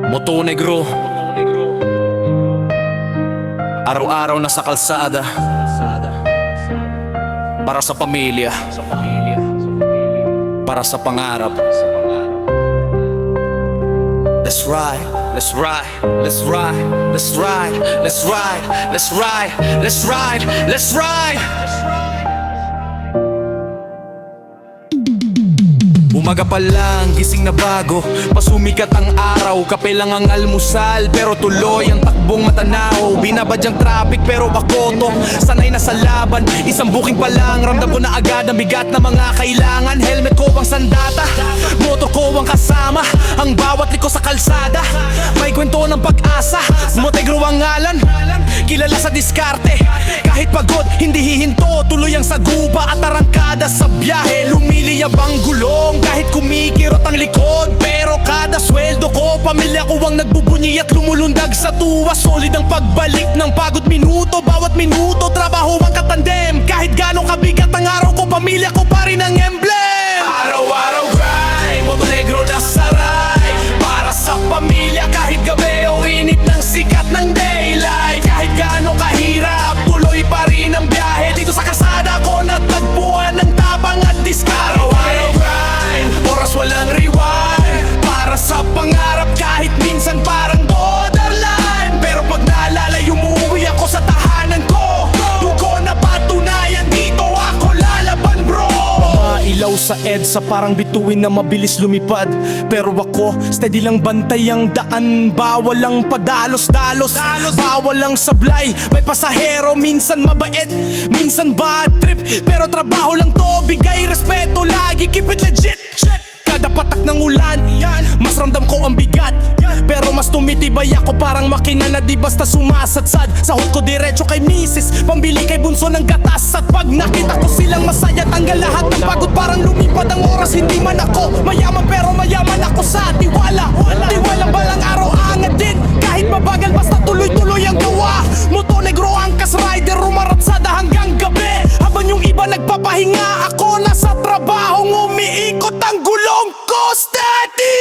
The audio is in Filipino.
Moto Negro, araw-araw na sa kalsada, para sa pamilya, para sa pangarap. Let's ride, let's ride, let's ride, let's ride, let's ride, let's ride, let's ride, let's ride. Umaga pa lang, gising na bago, pasumikat ang araw, kape lang ang almusal, pero tuloy ang takbong matanaw. Binabadyang traffic pero bakoto, sanay na sa laban, isang booking pa lang, ramdam ko na agad ang bigat na mga kailangan. Helmet ko ang sandata, motor ko ang kasama, ang bawat liko sa kalsada, may kwento ng pag-asa. Montenegro ang ngalan, kilala sa diskarte, kahit pagod, hindi hihinto, tuloy ang sagupa at arangkada sa biyahe. Lumiliyab ang gulong, kahit kumikirot ang likod, pero kada sweldo ko, pamilya ko ang nagbubunyi at lumulundag sa tuwa. Solid ang pagbalik ng pagod minuto, bawat minuto, trabaho ang katandem. Kahit gano'ng kabigat ang araw ko, pamilya ko pa rin ang emblem. Araw-araw grind, Montenegro na saray, para sa pamilya kahit gabi o init ng sikat ng daylight. Kahit gano'ng kahirap, tuloy pa rin ang biyahe, dito sa kalsada ko natagpuan ng tapang at diskarte. Araw-araw grind, oras walang rewind, para sa pangarap kahit minsan parang borderline. Pero pag naalala, umuwi ako sa tahanan ko, doon ko napatunayan dito ako lalaban, bro. Ilaw sa EDSA parang bituin na mabilis lumipad, pero ako steady lang bantay ang daan. Bawal ang padalos-dalos, bawal ang sablay, may pasahero, minsan mabait, minsan bad trip, pero trabaho lang to, bigay respeto lagi, keep it legit. Kada patak ng ulan, mas ramdam ko ang bigat, pero mas tumitibay ako parang makina na di basta sumasadsad. Sahod ko diretso kay misis, pambili kay bunso ng gatas. At pag nakita ko silang masaya, tanggal lahat ng pagod, parang lumipad ang oras. Hindi man ako mayaman pero mayaman ako sa tiwala. Tiwala balang araw angat din, kahit mabagal basta tuloy-tuloy ang gawa. Montenegro ang kas rider, rumaratsada hanggang gabi, habang yung iba nagpapahinga, ako nasa trabahong umiikot ang gulong ko steady.